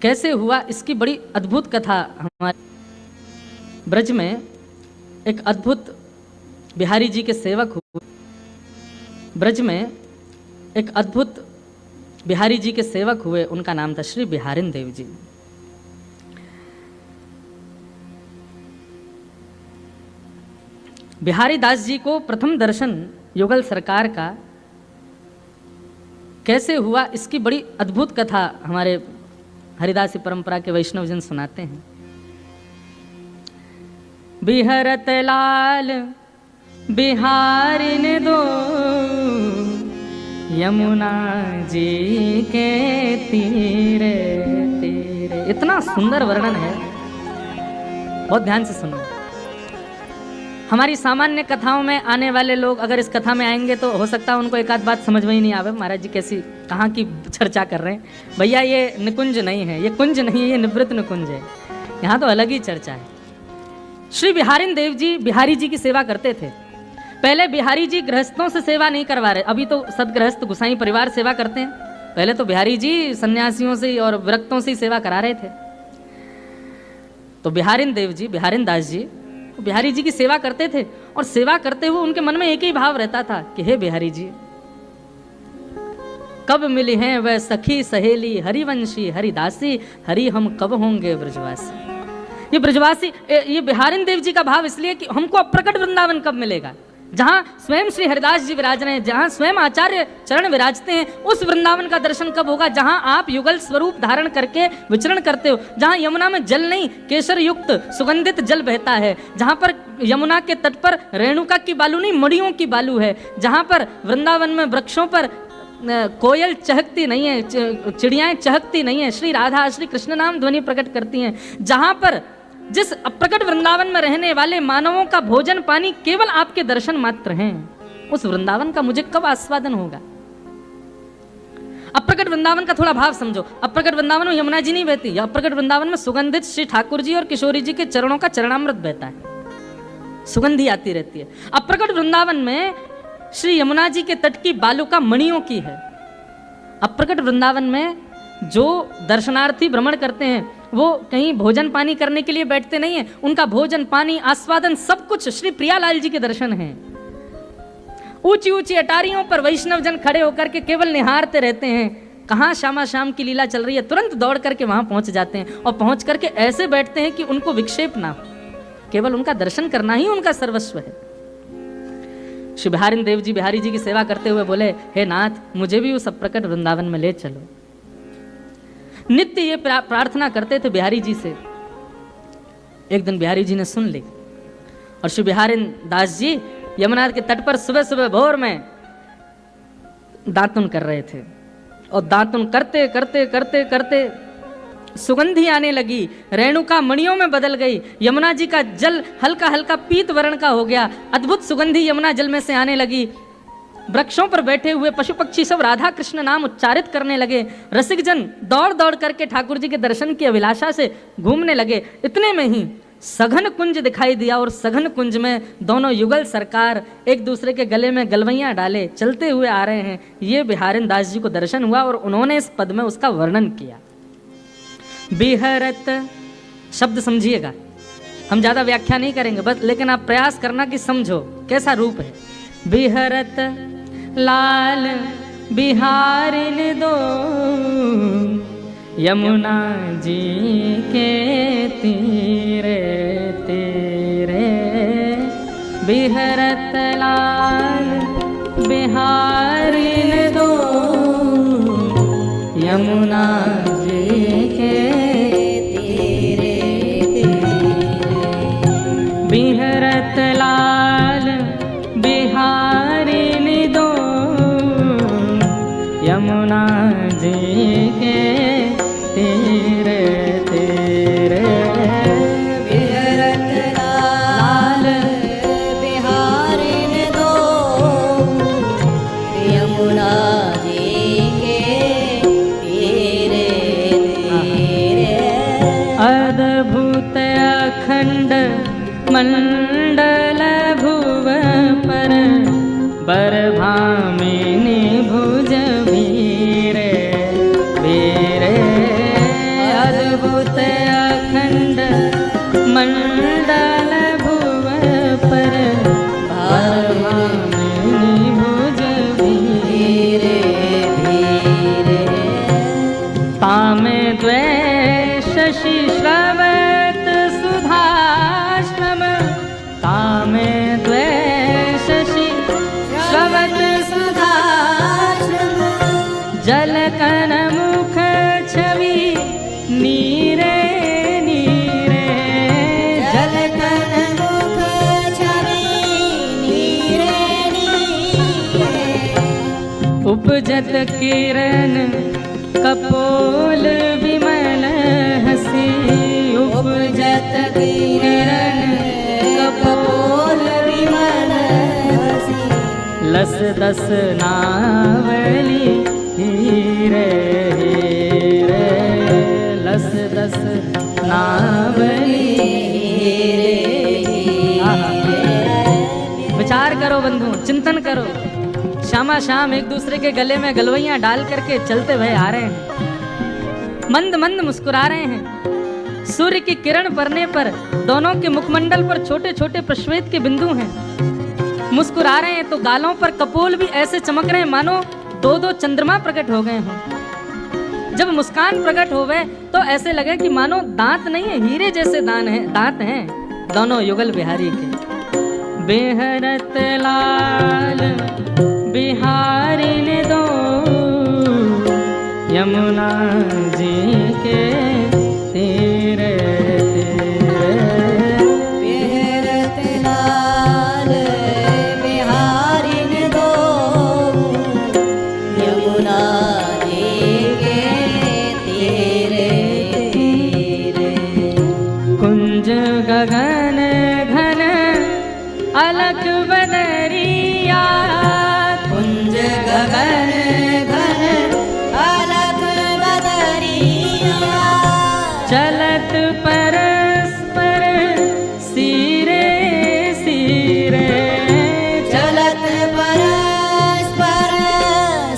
कैसे हुआ इसकी बड़ी अद्भुत कथा हमारे ब्रज में एक अद्भुत बिहारी जी के सेवक हुए। ब्रज में एक अद्भुत बिहारी जी के सेवक हुए, उनका नाम था श्री बिहारिन देव जी। बिहारी दास जी को प्रथम दर्शन युगल सरकार का कैसे हुआ इसकी बड़ी अद्भुत कथा हमारे हरिदासी परंपरा के वैष्णव जन सुनाते हैं। बिहरत लाल बिहारिन दो यमुना जी के तीरे तीरे। इतना सुंदर वर्णन है, बहुत ध्यान से सुनो। हमारी सामान्य कथाओं में आने वाले लोग अगर इस कथा में आएंगे तो हो सकता है उनको एक आध बात समझ में ही नहीं आवे, महाराज जी कैसी कहाँ की चर्चा कर रहे हैं। भैया ये निकुंज नहीं है, ये कुंज नहीं है, ये निवृत्त निकुंज है। यहाँ तो अलग ही चर्चा है। श्री बिहारिन देव जी बिहारी जी की सेवा करते थे। पहले बिहारी जी गृहस्थों से सेवा नहीं करवा रहे, अभी तो सदगृहस्थ गुसाई परिवार सेवा करते हैं। पहले तो बिहारी जी सन्यासियों से और विरक्तों से सेवा करा रहे थे। तो बिहारिन देव जी बिहारिन दास जी बिहारी जी की सेवा करते थे और सेवा करते हुए उनके मन में एक ही भाव रहता था कि हे बिहारी जी, कब मिली हैं वह सखी सहेली हरिवंशी हरिदासी, हरि हम कब होंगे ब्रजवासी। ये ब्रजवासी, ये बिहारिन देव जी का भाव इसलिए कि हमको अप्रकट वृंदावन कब मिलेगा, जहां स्वयं श्री हरिदास जी विराज रहे हैं, जहां स्वयं आचार्य चरण विराजते हैं, उस वृंदावन का दर्शन कब होगा जहां आप युगल स्वरूप धारण करके विचरण करते हो, जहां यमुना में जल नहीं केसर युक्त सुगंधित जल बहता है, जहां पर यमुना के तट पर रेणुका की बालू नहीं मड़ियों की बालू है, जहां पर वृंदावन में वृक्षों पर कोयल चहकती नहीं है, चिड़ियाएं चहकती नहीं है, श्री राधा श्री कृष्ण नाम ध्वनि प्रकट करती हैं, जहां पर जिस अप्रकट वृंदावन में रहने वाले मानवों का भोजन पानी केवल आपके दर्शन मात्र हैं, उस वृंदावन का मुझे कब आस्वादन होगा। अप्रकट वृंदावन का थोड़ा भाव समझो। अप्रकट वृंदावन में यमुना जी नहीं बहती, या अप्रकट वृंदावन में सुगंधित श्री ठाकुर जी और किशोरी जी के चरणों का चरणामृत बहता है, सुगंधी आती रहती है। अप्रकट वृंदावन में श्री यमुना जी के तट की बालू का मणियों की है। अप्रकट वृंदावन में जो दर्शनार्थी भ्रमण करते हैं वो कहीं भोजन पानी करने के लिए बैठते नहीं है, उनका भोजन पानी आस्वादन सब कुछ श्री प्रियालाल जी के दर्शन हैं। ऊंची ऊंची अटारियों पर वैष्णव जन खड़े होकर के केवल निहारते रहते हैं, कहाँ श्यामा श्याम की लीला चल रही है, तुरंत दौड़ करके वहां पहुंच जाते हैं और पहुंच करके ऐसे बैठते हैं कि उनको विक्षेप ना हो, केवल उनका दर्शन करना ही उनका सर्वस्व है। श्री बिहारिन देव जी बिहारी जी की सेवा करते हुए बोले, हे नाथ मुझे भी उस अप्रकट वृंदावन में ले चलो। नित्य ये प्रार्थना करते थे बिहारी जी से। एक दिन बिहारी जी ने सुन ली और श्री बिहारिन दास जी यमुना के तट पर सुबह सुबह भोर में दातुन कर रहे थे और दातुन करते करते करते करते सुगंधी आने लगी, रेणुका मणियों में बदल गई, यमुना जी का जल हल्का हल्का पीत वर्ण का हो गया, अद्भुत सुगंधी यमुना जल में से आने लगी। वृक्षों पर बैठे हुए पशु पक्षी सब राधा कृष्ण नाम उच्चारित करने लगे। रसिक जन दौड़ दौड़ करके ठाकुर जी के दर्शन की अभिलाषा से घूमने लगे। इतने में ही सघन कुंज दिखाई दिया और सघन कुंज में दोनों युगल सरकार एक दूसरे के गले में गलवैयां डाले चलते हुए आ रहे हैं। ये बिहारिन दास जी को दर्शन हुआ और उन्होंने इस पद में उसका वर्णन किया। बिहरत शब्द समझिएगा, हम ज्यादा व्याख्या नहीं करेंगे बस, लेकिन आप प्रयास करना कि समझो कैसा रूप है। बिहरत लाल बिहारिन दो यमुना जी के तीरे तीरे। बिहरत लाल बिहारिन दो यमुना जी के तीरे तीरे। बिहरत लाल बिहारिन दो यमुना जी के तीरे तीरे। बिहरत लाल बिहारिन दो यमुना जी के तीरे तीरे। अद्भुत अखंड मंडल भुव पर बरभामिनी भुज वीरे वीरे। तामे द्वेषसि श्रवत सुधाश्रम तामे द्वेषसि श्रवत सुधाश्रम जलकन मुख छवि नीरे नीरे जलकन मुख छवि नीरे नीरे उपजत किरण कपोल विमल हसी उपजत किरण कपोल विमल हसी लस दस नावली हीरे हीरे लस दस नावली हीरे विचार करो बंधु, चिंतन करो। शामा शाम एक दूसरे के गले में गलवैयां डाल करके चलते हुए आ रहे हैं, मंद मंद मुस्कुरा रहे हैं। सूर्य की किरण पड़ने पर दोनों के मुखमंडल पर छोटे छोटे प्रश्वेत के बिंदु हैं। मुस्कुरा रहे हैं तो गालों पर कपोल भी ऐसे चमक रहे हैं मानो दो दो चंद्रमा प्रकट हो गए हों। जब मुस्कान प्रकट हो गए तो ऐसे लगे कि मानो दांत नहीं है, हीरे जैसे दांत हैं दोनों युगल बिहारी के। बेहरत लाल बिहारी ने दो यमुना जी के तीरे बेहरत लाल बिहारी ने दो यमुना जी के तीरे तीरे कुंज गगन घन अलग बदरिया कुंज गगन घन अलग बदरिया चलत परस्पर सिरे सिरे चलत परस्पर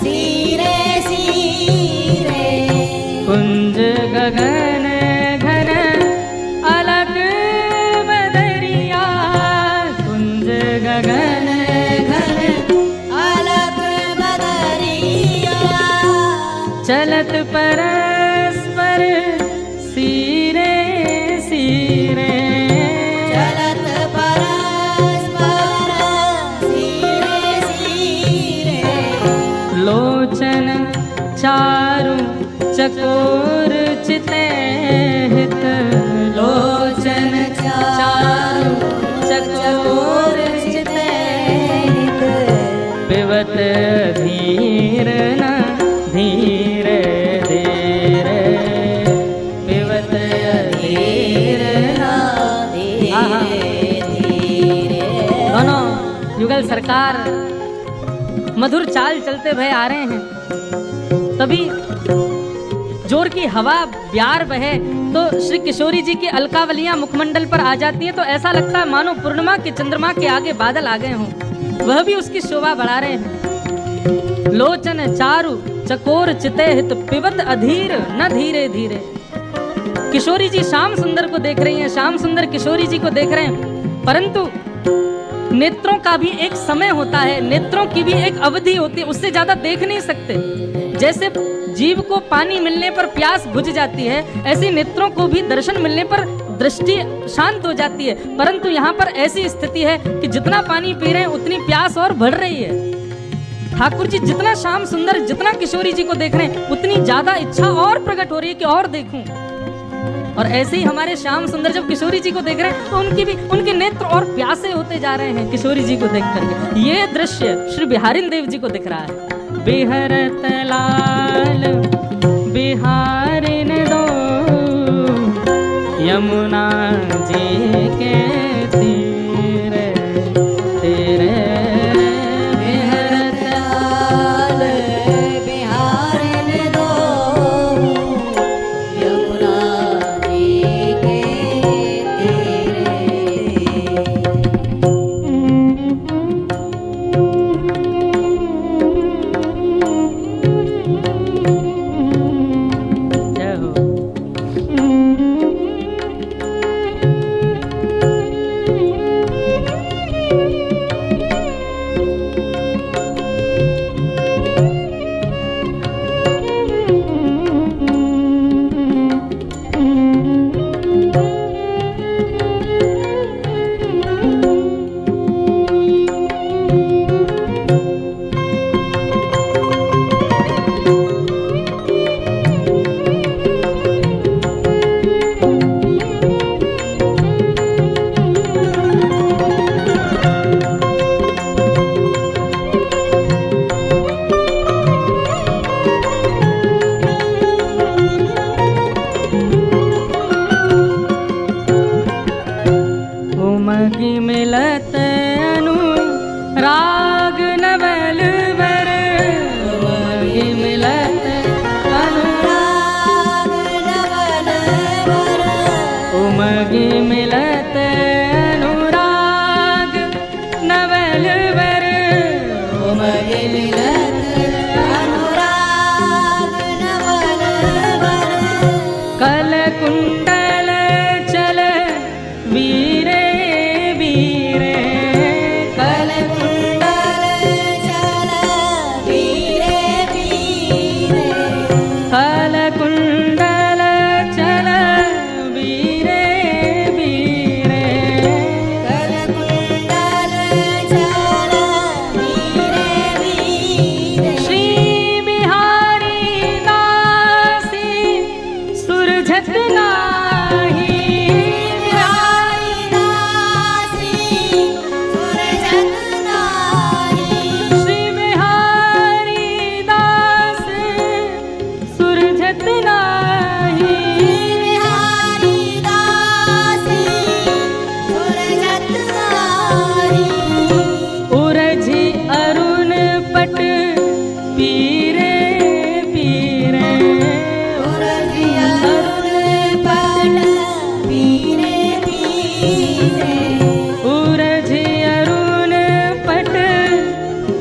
सिरे सिरे कुंज गगन घन अलग बदरिया कुंज गगन घन अलग बदरिया चलत परस्पर सिरे सिरे चलत परस्पर सिरे सिरे लोचन चारु चकोर चितेहित लोचन चारु चकोर चितेहित पिबत धीर न धीरे धीरे पिबत धीर न धीरे धीरे दोनों युगल सरकार मधुर चाल चलते भय आ रहे हैं। तभी जोर की हवा ब्यार बहे तो श्री किशोरी जी की अलकावलियां मुखमंडल पर आ जाती हैं तो ऐसा लगता है मानो पूर्णिमा के चंद्रमा के आगे बादल आ गए हों। वह भी उसकी शोभा बढ़ा रहे हैं। लोचन चारु चकोर चितेहित पिबत अधीर न धीरे धीरे। किशोरी जी श्याम सुंदर को देख रही हैं, श्याम सुंदर किशोरी जी को देख रहे हैं, परंतु नेत्रों का भी एक समय होता है, नेत्रों की भी एक अवधि होती है, उससे ज्यादा देख नहीं सकते। जैसे जीव को पानी मिलने पर प्यास बुझ जाती है, ऐसे नेत्रों को भी दर्शन मिलने पर दृष्टि शांत हो जाती है। परंतु यहाँ पर ऐसी स्थिति है कि जितना पानी पी रहे हैं उतनी प्यास और बढ़ रही है। ठाकुर जी जितना श्याम सुंदर, जितना किशोरी जी को देख रहे हैं, उतनी ज्यादा इच्छा और प्रकट हो रही है कि और देखूं। और ऐसे ही हमारे श्याम सुंदर जब किशोरी जी को देख रहे हैं तो उनके नेत्र और प्यासे होते जा रहे हैं किशोरी जी को देख करके। ये दृश्य श्री बिहारिन देव जी को दिख रहा है। बिहरत लाल बिहारिन दो यमुना जी के तीरे तेरे बिहरत लाल बिहारिन दो यमुना जी के जय हो। कुंडल चल वीरे वीरे कल कुंडल चल वीरे वीरे कल कुंडल चल वीरे वीरे कल कुंडल चल वीरे वीरे श्री बिहारी दासी सुरझत नाही बिहारी दासी सुरजत नाही श्री बिहारी दास सुरझत नाही बिहारी दासी सुरजत नाही उरझी अरुण पट पीरे पीरे उरजिया अरुण पट पीरे पीरे उरझी अरुण पट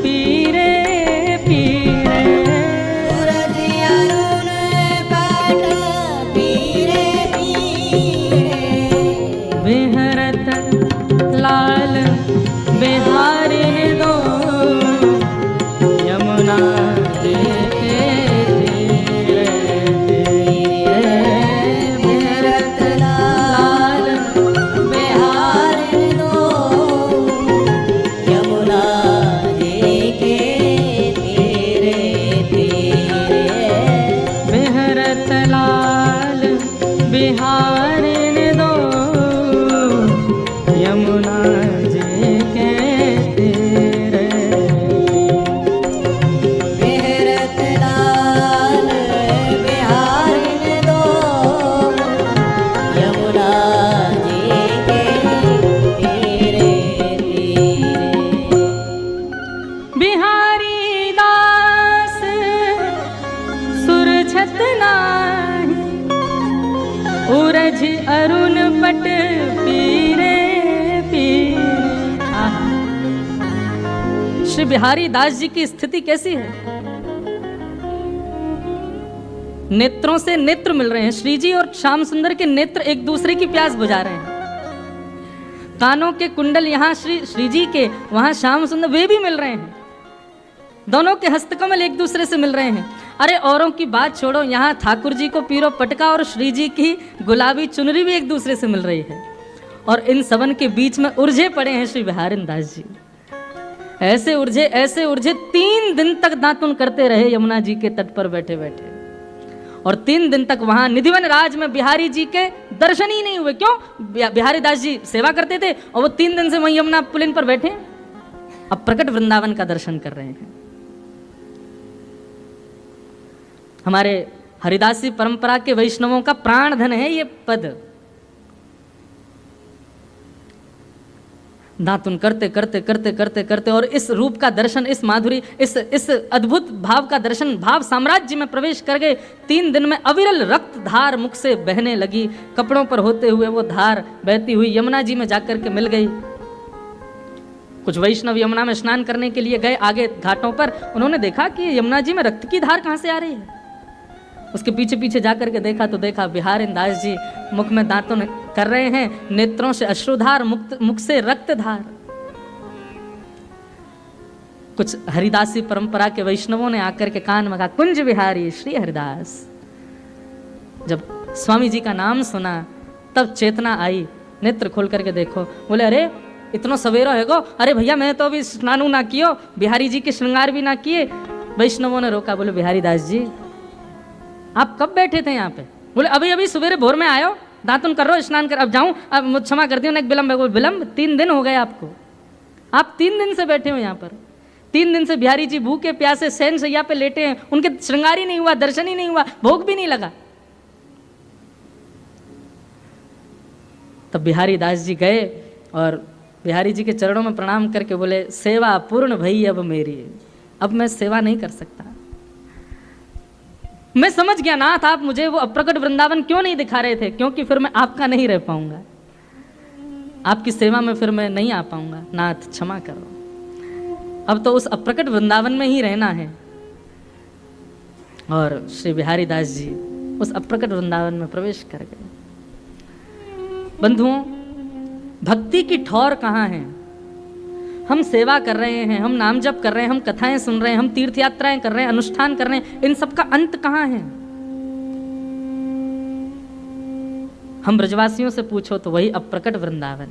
पीरे पीरे उरजिया अरुण पट पीरे पीरे बिहरत लाल बिहारिन दो यमुना जी के तीरे तीरे बिहरत लाल बिहार दो यमुना जी के तीरे तीरे बिहरत लाल बिहारिन दो यमुना जी के तीरे बिहरत लाल बिहार दो यमुना जी के तीरे तीरे बिहारी दास सुरझत नाही उरझ अरुण पट पीरे पीरे आहा। श्री बिहारी दास जी की स्थिति कैसी है? नेत्रों से नेत्र मिल रहे हैं। श्री जी और श्याम सुंदर के नेत्र एक दूसरे की प्यास बुझा रहे हैं। कानों के कुंडल यहाँ श्री जी के, वहां श्याम सुंदर वे भी मिल रहे हैं। दोनों के हस्तकमल एक दूसरे से मिल रहे हैं। अरे औरों की बात छोड़ो, यहाँ ठाकुर जी को पीरो पटका और श्री जी की गुलाबी चुनरी भी एक दूसरे से मिल रही है। और इन सबन के बीच में उर्झे पड़े हैं श्री बिहारी दास जी। ऐसे उर्झे 3 दिन तक दातुन करते रहे यमुना जी के तट पर बैठे बैठे। और 3 दिन तक वहां निधिवन राज में बिहारी जी के दर्शन ही नहीं हुए। क्यों? बिहारी दास जी सेवा करते थे और वो 3 दिन से वहीं यमुना पुलिन पर बैठे, अब प्रकट वृंदावन का दर्शन कर रहे हैं। हमारे हरिदासी परंपरा के वैष्णवों का प्राण धन है ये पद। दातुन करते करते करते करते करते और इस रूप का दर्शन, इस माधुरी, इस अद्भुत भाव का दर्शन, भाव साम्राज्य में प्रवेश कर गए। 3 दिन में अविरल रक्त धार मुख से बहने लगी। कपड़ों पर होते हुए वो धार बहती हुई यमुना जी में जाकर के मिल गई। कुछ वैष्णव यमुना में स्नान करने के लिए गए आगे घाटों पर। उन्होंने देखा कि यमुना जी में रक्त की धार कहाँ से आ रही है। उसके पीछे पीछे जाकर के देखा तो देखा बिहारी दास जी मुख में दांतुन कर रहे हैं, नेत्रों से अश्रुधार, मुख से रक्तधार। कुछ हरिदासी परंपरा के वैष्णवों ने आकर के कान में कहा, कुंज बिहारी श्री हरिदास। जब स्वामी जी का नाम सुना तब चेतना आई, नेत्र खोल करके देखो। बोले अरे इतना सवेरा है गो, अरे भैया मैं तो अभी स्नान ना कियो, बिहारी जी के श्रृंगार भी ना किए। वैष्णवों ने रोका, बोले बिहारी दास जी आप कब बैठे थे यहाँ पे? बोले अभी अभी सवेरे भोर में आयो, दातुन कर रो, स्नान कर, अब जाऊं, अब क्षमा कर दियो ना, एक विलम्ब है। विलम्ब 3 दिन हो गए आपको, आप 3 दिन से बैठे हो यहाँ पर। 3 दिन से बिहारी जी भूखे प्यासे सैन सैया पे लेटे हैं, उनके श्रृंगार ही नहीं हुआ, दर्शन ही नहीं हुआ, भोग भी नहीं लगा। तब बिहारी दास जी गए और बिहारी जी के चरणों में प्रणाम करके बोले, सेवा पूर्ण भई अब मेरी, अब मैं सेवा नहीं कर सकता। मैं समझ गया नाथ, आप मुझे वो अप्रकट वृंदावन क्यों नहीं दिखा रहे थे, क्योंकि फिर मैं आपका नहीं रह पाऊंगा, आपकी सेवा में फिर मैं नहीं आ पाऊंगा। नाथ क्षमा करो, अब तो उस अप्रकट वृंदावन में ही रहना है। और श्री बिहारी दास जी उस अप्रकट वृंदावन में प्रवेश कर गए। बंधुओं, भक्ति की ठौर कहाँ है? हम सेवा कर रहे हैं, हम नाम जप कर रहे हैं, हम कथाएं सुन रहे हैं, हम तीर्थ यात्राएं कर रहे हैं, अनुष्ठान कर रहे हैं, इन सब का अंत कहाँ है? हम ब्रजवासियों से पूछो तो वही अप्रकट वृंदावन।